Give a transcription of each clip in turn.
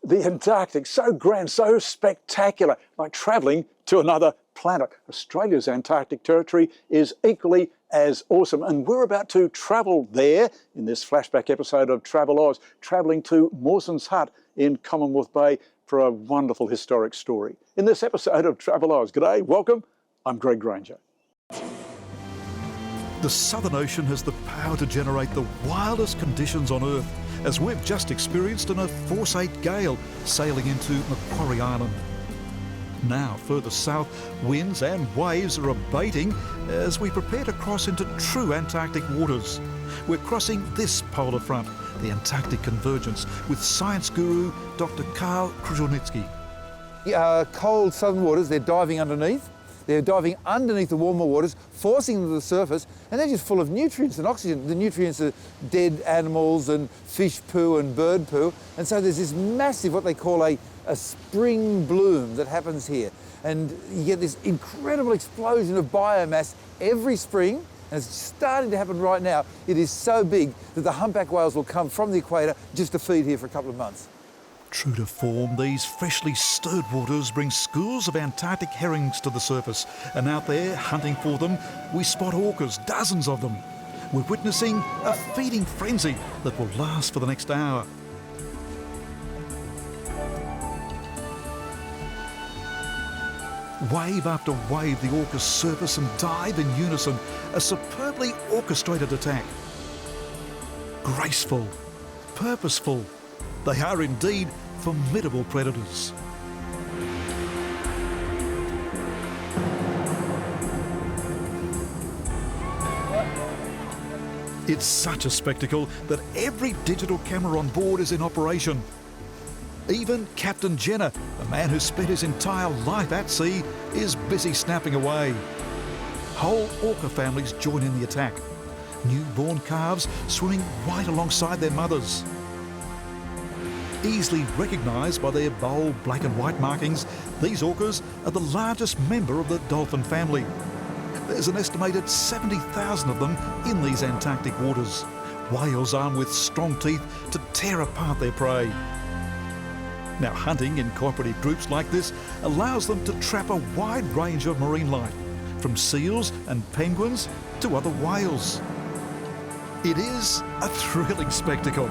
The Antarctic, so grand, so spectacular, like travelling to another planet. Australia's Antarctic territory is equally as awesome, and we're about to travel there in this flashback episode of Travel Oz, travelling to Mawson's hut in Commonwealth Bay for a wonderful historic story. In this episode of Travel Oz, g'day, welcome, I'm Greg Granger. The Southern Ocean has the power to generate the wildest conditions on Earth, as we've just experienced in a Force 8 gale sailing into Macquarie Island. Now, further south, winds and waves are abating as we prepare to cross into true Antarctic waters. We're crossing this polar front, the Antarctic Convergence, with science guru Dr. Karl Kruszelnicki. Cold southern waters, they're diving underneath. They're diving underneath the warmer waters, forcing them to the surface, and they're just full of nutrients and oxygen. The nutrients are dead animals and fish poo and bird poo. And so there's this massive, what they call a spring bloom that happens here. And you get this incredible explosion of biomass every spring, and it's starting to happen right now. It is so big that the humpback whales will come from the equator just to feed here for a couple of months. True to form, these freshly stirred waters bring schools of Antarctic herrings to the surface, and out there, hunting for them, we spot orcas, dozens of them. We're witnessing a feeding frenzy that will last for the next hour. Wave after wave, the orcas surface and dive in unison, a superbly orchestrated attack. Graceful, purposeful, they are indeed formidable predators. It's such a spectacle that every digital camera on board is in operation. Even Captain Jenner, a man who spent his entire life at sea, is busy snapping away. Whole orca families join in the attack. Newborn calves swimming right alongside their mothers. Easily recognised by their bold black and white markings, these orcas are the largest member of the dolphin family. There's an estimated 70,000 of them in these Antarctic waters. Whales armed with strong teeth to tear apart their prey. Now, hunting in cooperative groups like this allows them to trap a wide range of marine life, from seals and penguins to other whales. It is a thrilling spectacle.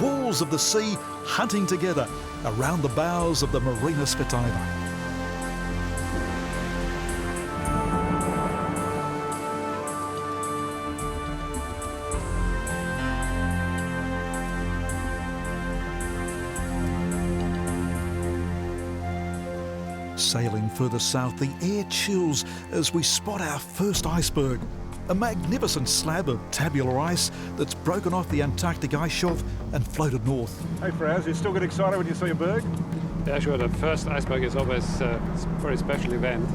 Wolves of the sea hunting together around the bows of the Marina Spittiva. Sailing further south, the air chills as we spot our first iceberg. A magnificent slab of tabular ice that's broken off the Antarctic ice shelf and floated north. Hey Fraz, you still get excited when you see a berg? Yeah, sure, the first iceberg is always a very special event.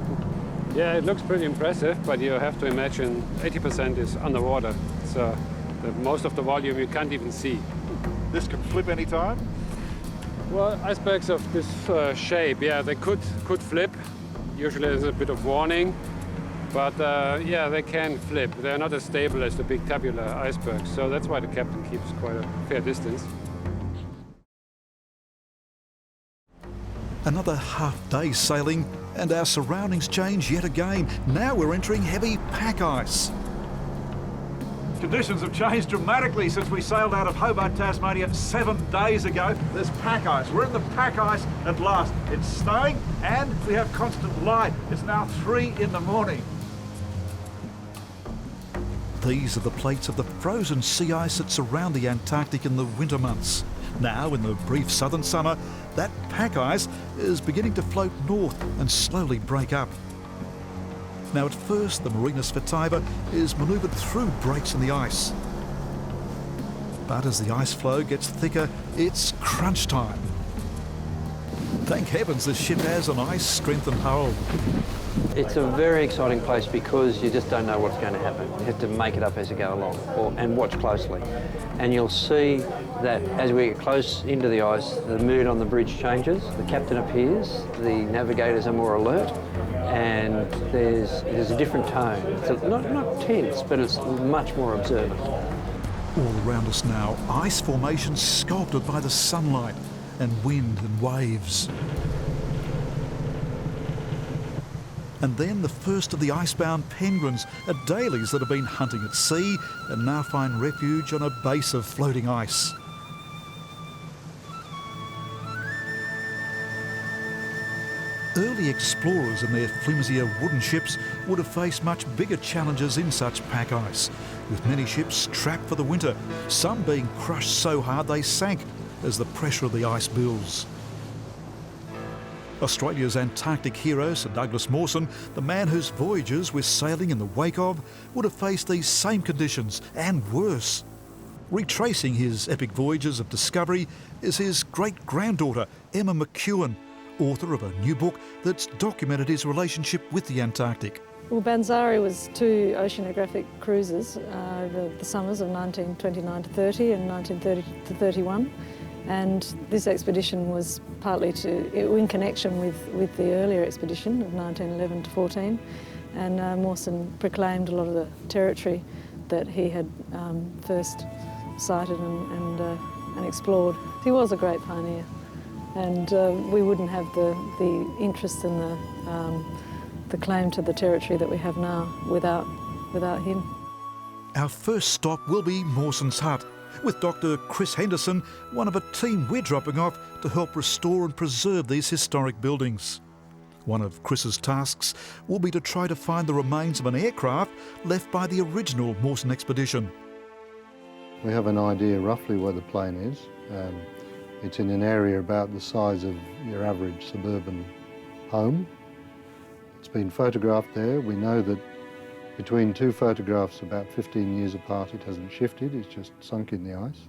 Yeah, it looks pretty impressive, but you have to imagine 80% is underwater, so most of the volume you can't even see. This can flip any time? Well, icebergs of this shape, yeah, they could flip. Usually there's a bit of warning. But yeah, they can flip. They're not as stable as the big tabular icebergs, so that's why the captain keeps quite a fair distance. Another half-day sailing, and our surroundings change yet again. Now we're entering heavy pack ice. Conditions have changed dramatically since we sailed out of Hobart, Tasmania 7 days ago. There's pack ice. We're in the pack ice at last. It's snowing and we have constant light. It's now 3 in the morning. These are the plates of the frozen sea ice that surround the Antarctic in the winter months. Now, in the brief southern summer, that pack ice is beginning to float north and slowly break up. Now, at first, the Marina Spittiva is manoeuvred through breaks in the ice. But as the ice flow gets thicker, it's crunch time. Thank heavens this ship has an ice-strengthened hull. It's a very exciting place because you just don't know what's going to happen. You have to make it up as you go along and watch closely. And you'll see that as we get close into the ice, the mood on the bridge changes, the captain appears, the navigators are more alert, and there's a different tone. It's not tense, but it's much more observant. All around us now, ice formations sculpted by the sunlight. and wind and waves. And then the first of the icebound penguins, adalies that have been hunting at sea and now find refuge on a base of floating ice. Early explorers in their flimsier wooden ships would have faced much bigger challenges in such pack ice, with many ships trapped for the winter, some being crushed so hard they sank as the pressure of the ice builds. Australia's Antarctic hero, Sir Douglas Mawson, the man whose voyages we're sailing in the wake of, would have faced these same conditions and worse. Retracing his epic voyages of discovery is his great-granddaughter, Emma McEwen, author of a new book that's documented his relationship with the Antarctic. Well, Banzari was 2 oceanographic cruises over the summers of 1929 to 30 and 1930 to 31. And this expedition was partly in connection with the earlier expedition of 1911 to 14. And Mawson proclaimed a lot of the territory that he had first sighted and explored. He was a great pioneer. And we wouldn't have the interest and the claim to the territory that we have now without him. Our first stop will be Mawson's hut, with Dr. Chris Henderson, one of a team we're dropping off to help restore and preserve these historic buildings. One of Chris's tasks will be to try to find the remains of an aircraft left by the original Mawson expedition. We have an idea roughly where the plane is. It's in an area about the size of your average suburban home. It's been photographed there. We know that between 2 photographs about 15 years apart it hasn't shifted, it's just sunk in the ice.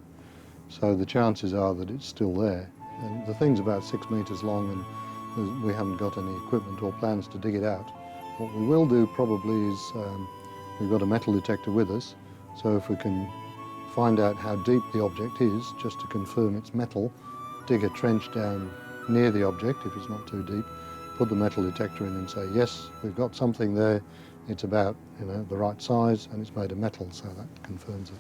So the chances are that it's still there. And the thing's about 6 metres long and we haven't got any equipment or plans to dig it out. What we will do probably is, we've got a metal detector with us, so if we can find out how deep the object is, just to confirm it's metal, dig a trench down near the object if it's not too deep, put the metal detector in and say, yes, we've got something there, it's about the right size and it's made of metal, so that confirms it.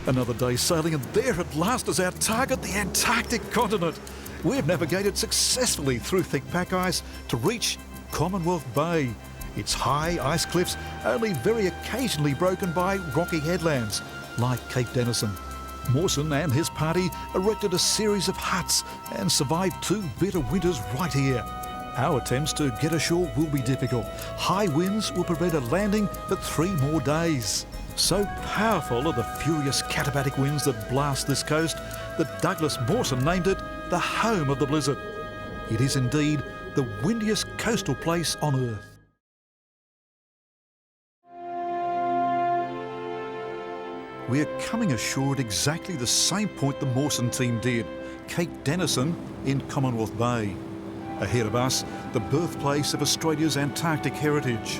Another day sailing and there at last is our target, the Antarctic continent. We've navigated successfully through thick pack ice to reach Commonwealth Bay. Its high ice cliffs only very occasionally broken by rocky headlands, like Cape Denison. Mawson and his party erected a series of huts and survived 2 bitter winters right here. Our attempts to get ashore will be difficult. High winds will prevent a landing for 3 more days. So powerful are the furious katabatic winds that blast this coast that Douglas Mawson named it the home of the blizzard. It is indeed the windiest coastal place on Earth. We're coming ashore at exactly the same point the Mawson team did, Cape Denison in Commonwealth Bay. Ahead of us, the birthplace of Australia's Antarctic heritage.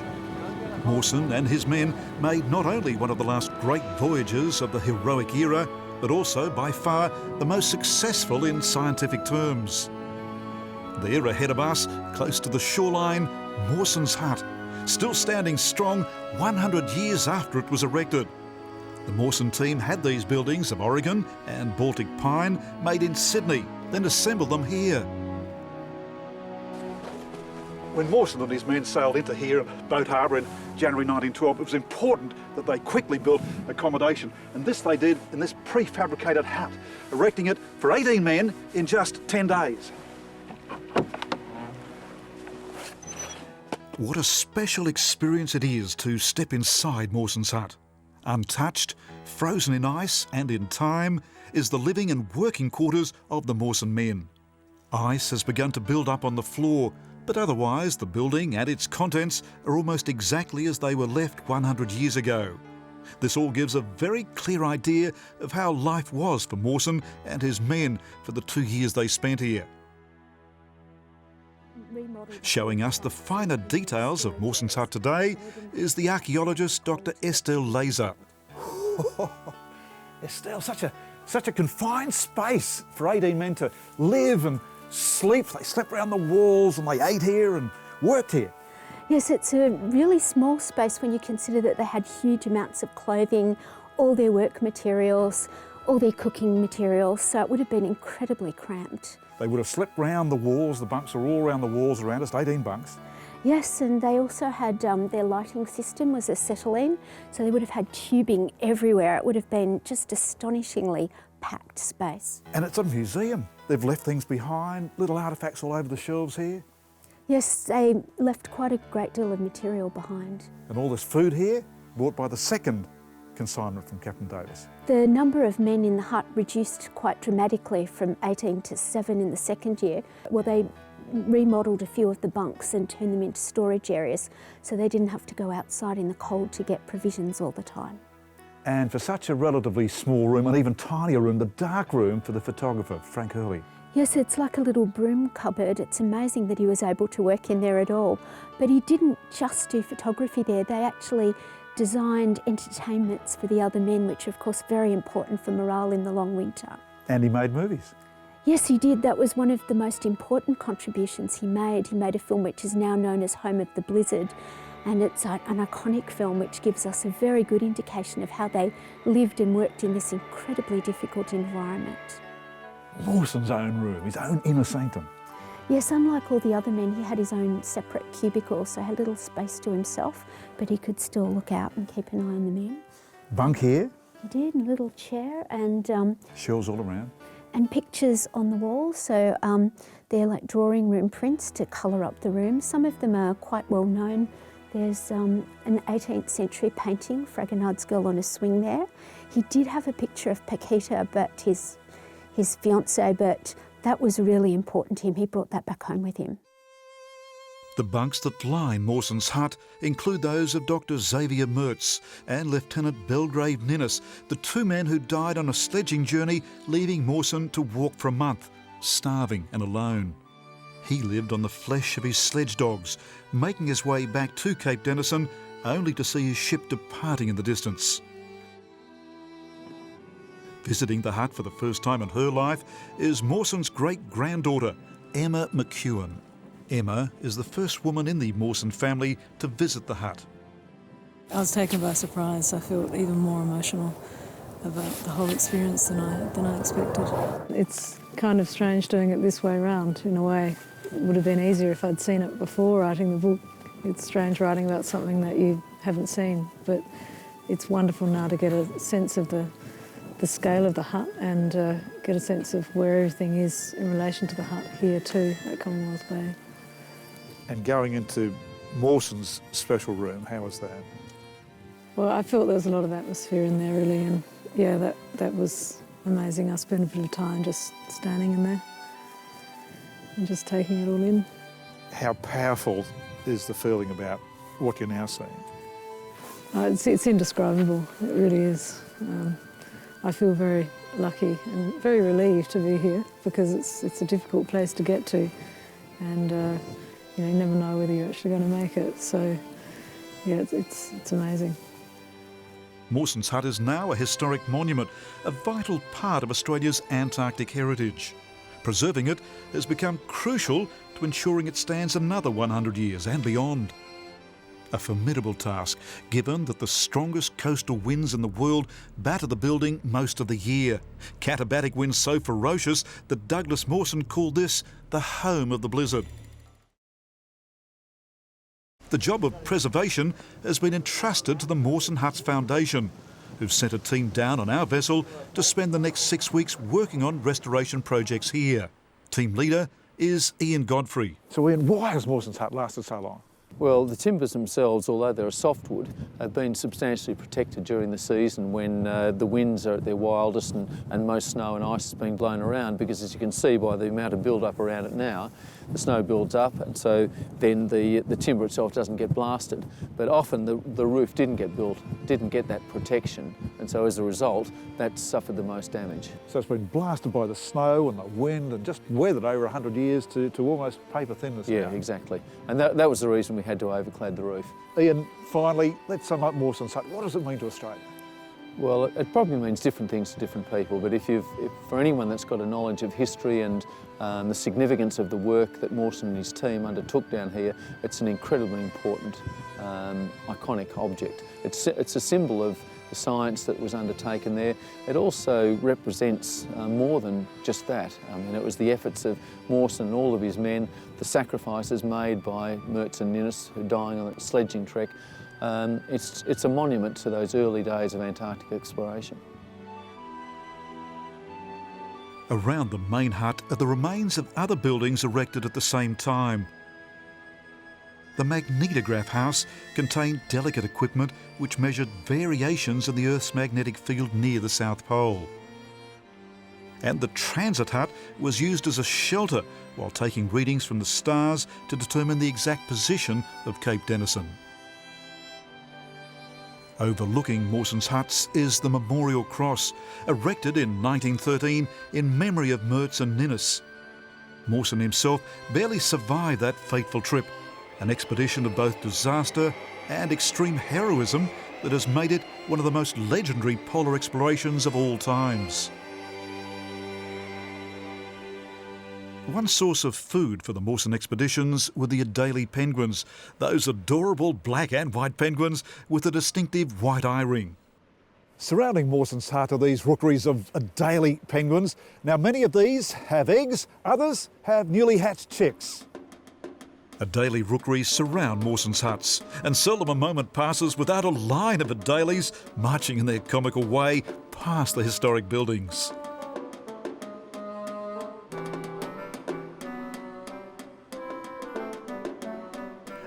Mawson and his men made not only one of the last great voyages of the heroic era, but also by far the most successful in scientific terms. There ahead of us, close to the shoreline, Mawson's hut, still standing strong 100 years after it was erected. The Mawson team had these buildings of Oregon and Baltic pine made in Sydney, then assembled them here. When Mawson and his men sailed into here at Boat Harbour in January 1912, it was important that they quickly built accommodation. And this they did in this prefabricated hut, erecting it for 18 men in just 10 days. What a special experience it is to step inside Mawson's hut. Untouched, frozen in ice and in time, is the living and working quarters of the Mawson men. Ice has begun to build up on the floor, but otherwise the building and its contents are almost exactly as they were left 100 years ago. This all gives a very clear idea of how life was for Mawson and his men for the 2 years they spent here. Showing us the finer details of Mawson's hut today is the archaeologist Dr. Estelle Laser. Estelle, such a confined space for 18 men to live and sleep. They slept around the walls and they ate here and worked here. Yes, it's a really small space when you consider that they had huge amounts of clothing, all their work materials, all their cooking materials, so it would have been incredibly cramped. They would have slept round the walls. The bunks are all around the walls around us, 18 bunks. Yes, and they also had their lighting system was acetylene, so they would have had tubing everywhere. It would have been just astonishingly packed space. And it's a museum. They've left things behind, little artefacts all over the shelves here. Yes, they left quite a great deal of material behind. And all this food here, brought by the second consignment from Captain Davis. The number of men in the hut reduced quite dramatically from 18 to 7 in the second year. Well, they remodelled a few of the bunks and turned them into storage areas, so they didn't have to go outside in the cold to get provisions all the time. And for such a relatively small room, and even tinier room, the dark room for the photographer, Frank Hurley. Yes, it's like a little broom cupboard. It's amazing that he was able to work in there at all. But he didn't just do photography there. They actually designed entertainments for the other men, which are of course very important for morale in the long winter. And he made movies. Yes, he did. That was one of the most important contributions he made. He made a film which is now known as Home of the Blizzard, and it's an iconic film which gives us a very good indication of how they lived and worked in this incredibly difficult environment. Mawson's own room, his own inner sanctum. Yes, unlike all the other men, he had his own separate cubicle, so he had a little space to himself, but he could still look out and keep an eye on the men. Bunk here. He did, and a little chair, and Shelves all around. and pictures on the wall, so they're like drawing room prints to colour up the room. Some of them are quite well known. There's an 18th century painting, Fragonard's Girl on a Swing there. He did have a picture of Paquita, but his fiancée, but that was really important to him. He brought that back home with him. The bunks that line Mawson's hut include those of Dr. Xavier Mertz and Lieutenant Belgrave Ninnis, the two men who died on a sledging journey, leaving Mawson to walk for a month, starving and alone. He lived on the flesh of his sledge dogs, making his way back to Cape Denison, only to see his ship departing in the distance. Visiting the hut for the first time in her life is Mawson's great-granddaughter, Emma McEwen. Emma is the first woman in the Mawson family to visit the hut. I was taken by surprise. I felt even more emotional about the whole experience than I expected. It's kind of strange doing it this way around, in a way. It would have been easier if I'd seen it before writing the book. It's strange writing about something that you haven't seen, but it's wonderful now to get a sense of the scale of the hut and get a sense of where everything is in relation to the hut here too at Commonwealth Bay. And going into Mawson's special room, how was that? Well, I felt there was a lot of atmosphere in there really, and yeah, that was amazing. I spent a bit of time just standing in there and just taking it all in. How powerful is the feeling about what you're now seeing? It's indescribable, it really is. I feel very lucky and very relieved to be here because it's a difficult place to get to, and you never know whether you're actually going to make it. So yeah, it's amazing. Mawson's hut is now a historic monument, a vital part of Australia's Antarctic heritage. Preserving it has become crucial to ensuring it stands another 100 years and beyond. A formidable task, given that the strongest coastal winds in the world batter the building most of the year. Katabatic winds so ferocious that Douglas Mawson called this the home of the blizzard. The job of preservation has been entrusted to the Mawson Hut's Foundation, who've sent a team down on our vessel to spend the next 6 weeks working on restoration projects here. Team leader is Ian Godfrey. So Ian, why has Mawson's hut lasted so long? Well, the timbers themselves, although they're a softwood, have been substantially protected during the season when the winds are at their wildest and most snow and ice has been blown around, because as you can see by the amount of build-up around it now, the snow builds up and so then the timber itself doesn't get blasted. But often the roof didn't get built, didn't get that protection, and so as a result, that suffered the most damage. So it's been blasted by the snow and the wind and just weathered over 100 years to almost paper thinness. Yeah, now. exactly. And that was the reason we had to overclad the roof. Ian, finally, let's sum up Mawson's hut. What does it mean to Australia? Well, it probably means different things to different people, but if for anyone that's got a knowledge of history and the significance of the work that Mawson and his team undertook down here, it's an incredibly important, iconic object. It's a symbol of the science that was undertaken there. It also represents more than just that. I mean, it was the efforts of Mawson and all of his men, the sacrifices made by Mertz and Ninnis, who are dying on that sledging trek. It's a monument to those early days of Antarctic exploration. Around the main hut are the remains of other buildings erected at the same time. The magnetograph house contained delicate equipment which measured variations in the Earth's magnetic field near the South Pole. And the transit hut was used as a shelter while taking readings from the stars to determine the exact position of Cape Denison. Overlooking Mawson's huts is the Memorial Cross, erected in 1913 in memory of Mertz and Ninnis. Mawson himself barely survived that fateful trip, an expedition of both disaster and extreme heroism that has made it one of the most legendary polar explorations of all times. One source of food for the Mawson expeditions were the Adelie penguins, those adorable black and white penguins with a distinctive white eye ring. Surrounding Mawson's hut are these rookeries of Adelie penguins. Now, many of these have eggs, others have newly hatched chicks. Adelie rookeries surround Mawson's huts, and seldom a moment passes without a line of Adelies marching in their comical way past the historic buildings.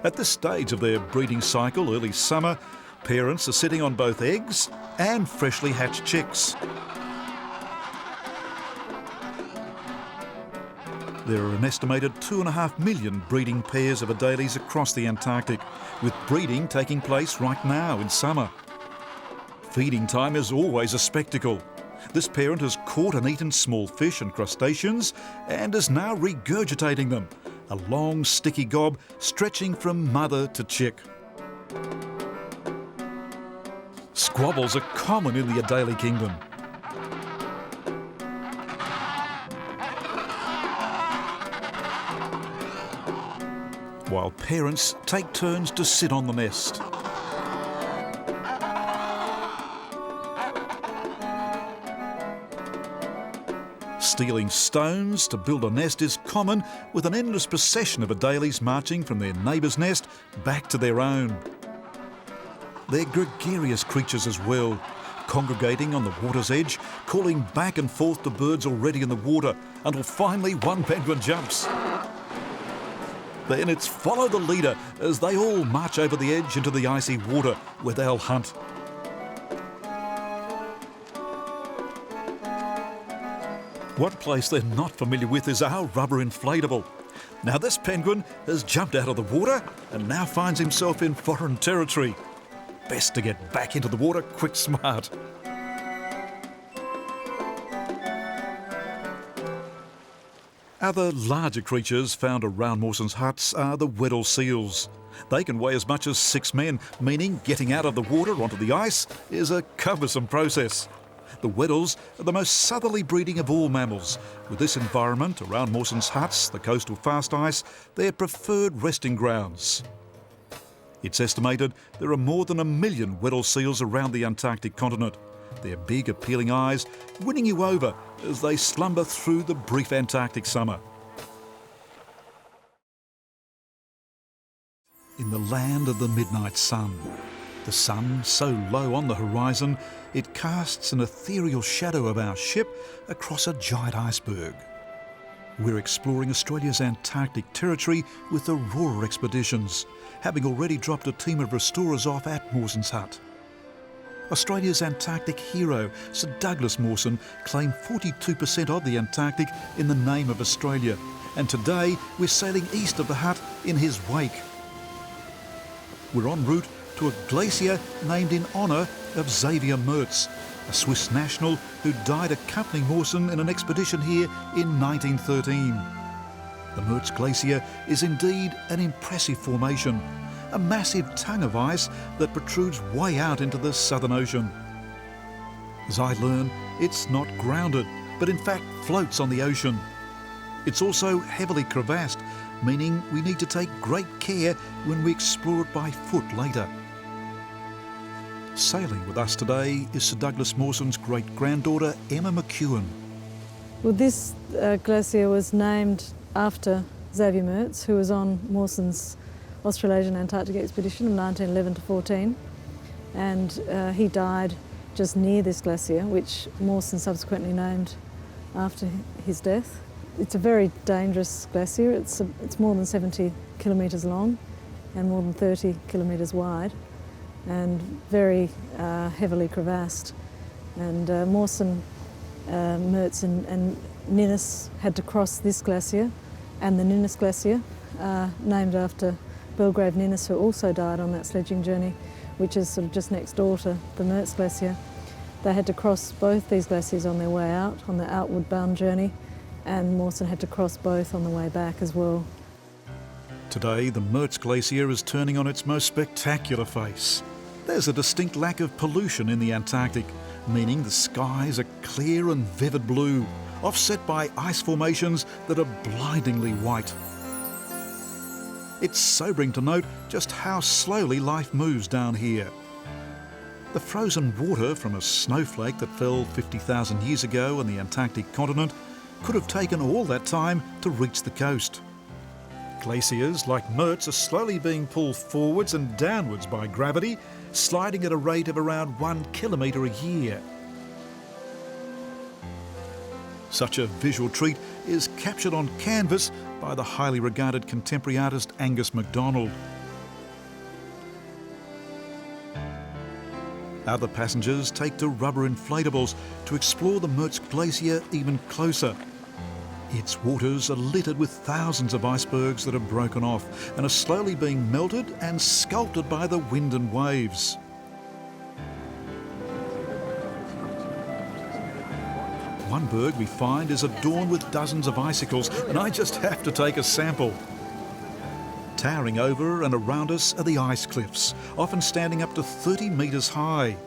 At this stage of their breeding cycle, early summer, parents are sitting on both eggs and freshly hatched chicks. There are an estimated 2.5 million breeding pairs of Adelies across the Antarctic, with breeding taking place right now in summer. Feeding time is always a spectacle. This parent has caught and eaten small fish and crustaceans and is now regurgitating them, a long sticky gob stretching from mother to chick. Squabbles are common in the Adelie kingdom. While parents take turns to sit on the nest. Stealing stones to build a nest is common, with an endless procession of Adelies marching from their neighbour's nest back to their own. They're gregarious creatures as well, congregating on the water's edge, calling back and forth to birds already in the water, until finally one penguin jumps. Then it's follow the leader as they all march over the edge into the icy water where they'll hunt. One place they're not familiar with is our rubber inflatable. Now this penguin has jumped out of the water and now finds himself in foreign territory. Best to get back into the water quick smart. Other larger creatures found around Mawson's huts are the Weddell seals. They can weigh as much as 6 men, meaning getting out of the water onto the ice is a cumbersome process. The Weddells are the most southerly breeding of all mammals. With this environment around Mawson's huts, the coastal fast ice, their preferred resting grounds. It's estimated there are more than 1 million Weddell seals around the Antarctic continent. Their big, appealing eyes winning you over as they slumber through the brief Antarctic summer. In the land of the midnight sun, the sun so low on the horizon, it casts an ethereal shadow of our ship across a giant iceberg. We're exploring Australia's Antarctic territory with Aurora Expeditions, having already dropped a team of restorers off at Mawson's hut. Australia's Antarctic hero, Sir Douglas Mawson, claimed 42% of the Antarctic in the name of Australia, and today we're sailing east of the hut in his wake. We're en route to a glacier named in honour of Xavier Mertz, a Swiss national who died accompanying Mawson in an expedition here in 1913. The Mertz Glacier is indeed an impressive formation, a massive tongue of ice that protrudes way out into the Southern Ocean. As I learn, it's not grounded, but in fact floats on the ocean. It's also heavily crevassed, meaning we need to take great care when we explore it by foot later. Sailing with us today is Sir Douglas Mawson's great-granddaughter, Emma McEwen. Well, this glacier was named after Xavier Mertz, who was on Mawson's Australasian Antarctic expedition of 1911 to 14, and he died just near this glacier, which Mawson subsequently named after his death. It's a very dangerous glacier. It's more than 70 kilometres long and more than 30 kilometres wide, and very heavily crevassed. And Mawson, Mertz and Ninnis had to cross this glacier and the Ninnis Glacier, named after Belgrave Ninnis, who also died on that sledging journey, which is sort of just next door to the Mertz Glacier. They had to cross both these glaciers on their way out, on the outward bound journey, and Mawson had to cross both on the way back as well. Today, the Mertz Glacier is turning on its most spectacular face. There's a distinct lack of pollution in the Antarctic, meaning the skies are clear and vivid blue, offset by ice formations that are blindingly white. It's sobering to note just how slowly life moves down here. The frozen water from a snowflake that fell 50,000 years ago on the Antarctic continent could have taken all that time to reach the coast. Glaciers like Mertz are slowly being pulled forwards and downwards by gravity, sliding at a rate of around 1 kilometre a year. Such a visual treat is captured on canvas by the highly regarded contemporary artist Angus MacDonald. Other passengers take to rubber inflatables to explore the Mertz Glacier even closer. Its waters are littered with thousands of icebergs that are broken off and are slowly being melted and sculpted by the wind and waves. One berg we find is adorned with dozens of icicles, and I just have to take a sample. Towering over and around us are the ice cliffs, often standing up to 30 metres high.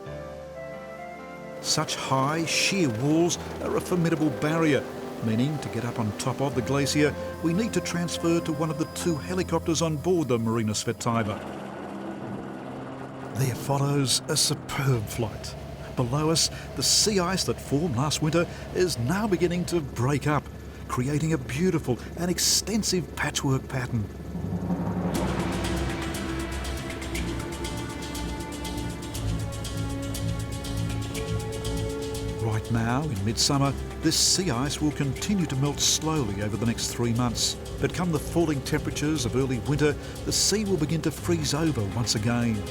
Such high, sheer walls are a formidable barrier, meaning to get up on top of the glacier, we need to transfer to one of the 2 helicopters on board the Marina Svetaiva. There follows a superb flight. Below us, the sea ice that formed last winter is now beginning to break up, creating a beautiful and extensive patchwork pattern. Right now, in midsummer, this sea ice will continue to melt slowly over the next 3 months. But come the falling temperatures of early winter, the sea will begin to freeze over once again.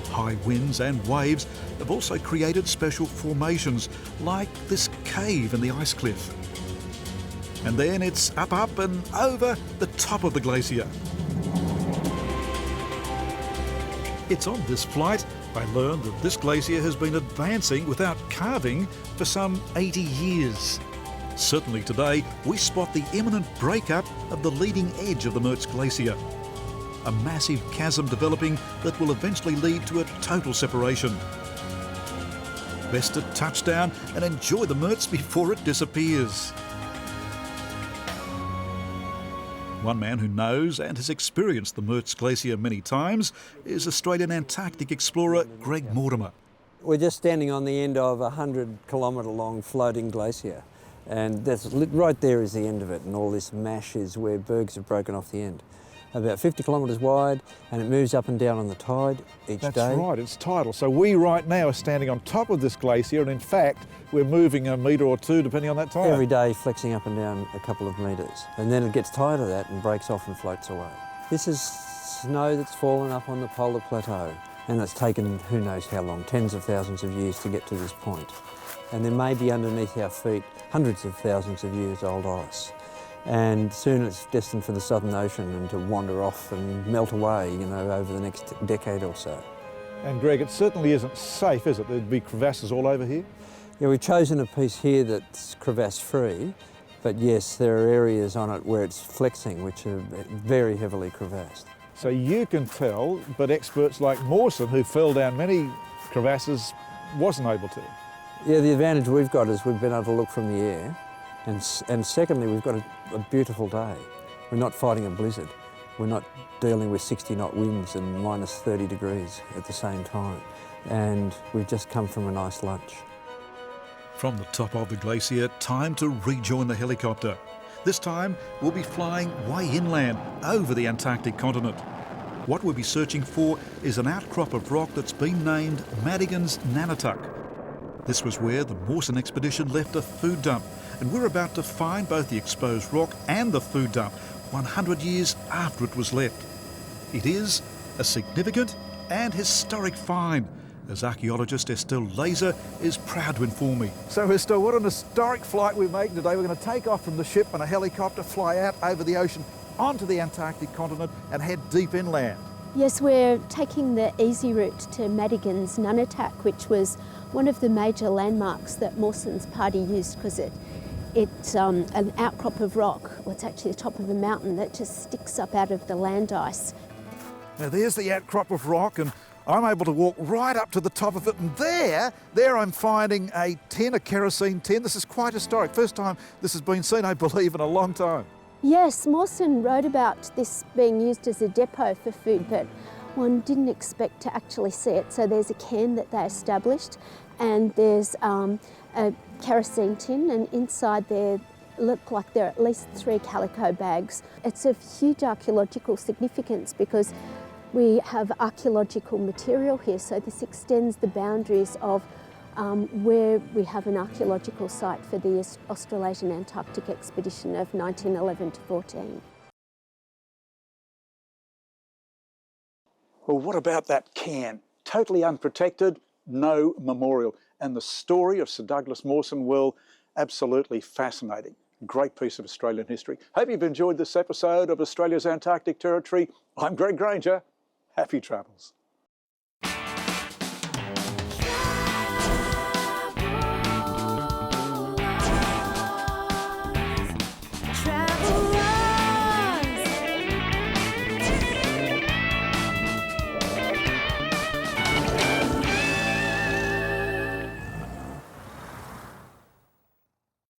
High winds and waves have also created special formations, like this cave in the ice cliff. And then it's up and over the top of the glacier. It's on this flight I learned that this glacier has been advancing without calving for some 80 years. Certainly today, we spot the imminent breakup of the leading edge of the Mertz Glacier. A massive chasm developing that will eventually lead to a total separation. Best to touch down and enjoy the Mertz before it disappears. One man who knows and has experienced the Mertz Glacier many times is Australian Antarctic explorer Greg Mortimer. We're just standing on the end of a 100-kilometre long floating glacier, and that's right there is the end of it, and all this mash is where bergs have broken off the end. About 50 kilometres wide, and it moves up and down on the tide each day. That's right, it's tidal. So we right now are standing on top of this glacier, and in fact, we're moving a metre or 2 depending on that tide. Every day flexing up and down a couple of metres. And then it gets tired of that and breaks off and floats away. This is snow that's fallen up on the polar plateau, and it's taken who knows how long, tens of thousands of years to get to this point. And there may be underneath our feet hundreds of thousands of years old ice. And soon it's destined for the Southern Ocean and to wander off and melt away, you know, over the next decade or so. And Greg, it certainly isn't safe, is it? There'd be crevasses all over here? Yeah, we've chosen a piece here that's crevasse-free, but yes, there are areas on it where it's flexing, which are very heavily crevassed. So you can tell, but experts like Mawson, who fell down many crevasses, wasn't able to. Yeah, the advantage we've got is we've been able to look from the air, and secondly, we've got a beautiful day. We're not fighting a blizzard. We're not dealing with 60-knot winds and minus 30 degrees at the same time. And we've just come from a nice lunch. From the top of the glacier, time to rejoin the helicopter. This time, we'll be flying way inland over the Antarctic continent. What we'll be searching for is an outcrop of rock that's been named Madigan's Nunatak. This was where the Mawson expedition left a food dump, and we're about to find both the exposed rock and the food dump 100 years after it was left. It is a significant and historic find, as archaeologist Estelle Laser is proud to inform me. So Estelle, what an historic flight we're making today. We're going to take off from the ship on a helicopter, fly out over the ocean onto the Antarctic continent and head deep inland. Yes, we're taking the easy route to Madigan's Nunatak, which was one of the major landmarks that Mawson's party used because it's an outcrop of rock, well, it's actually the top of a mountain that just sticks up out of the land ice. Now there's the outcrop of rock, and I'm able to walk right up to the top of it, and there I'm finding a tin, a kerosene tin. This is quite historic. First time this has been seen, I believe, in a long time. Yes, Mawson wrote about this being used as a depot for food, but one didn't expect to actually see it. So there's a can that they established, and there's a kerosene tin, and inside there look like there are at least 3 calico bags. It's of huge archaeological significance because we have archaeological material here, so this extends the boundaries of where we have an archaeological site for the Australasian Antarctic expedition of 1911 to 14. Well, what about that can? Totally unprotected, no memorial. And the story of Sir Douglas Mawson, well, absolutely fascinating. Great piece of Australian history. Hope you've enjoyed this episode of Australia's Antarctic Territory. I'm Greg Granger. Happy travels.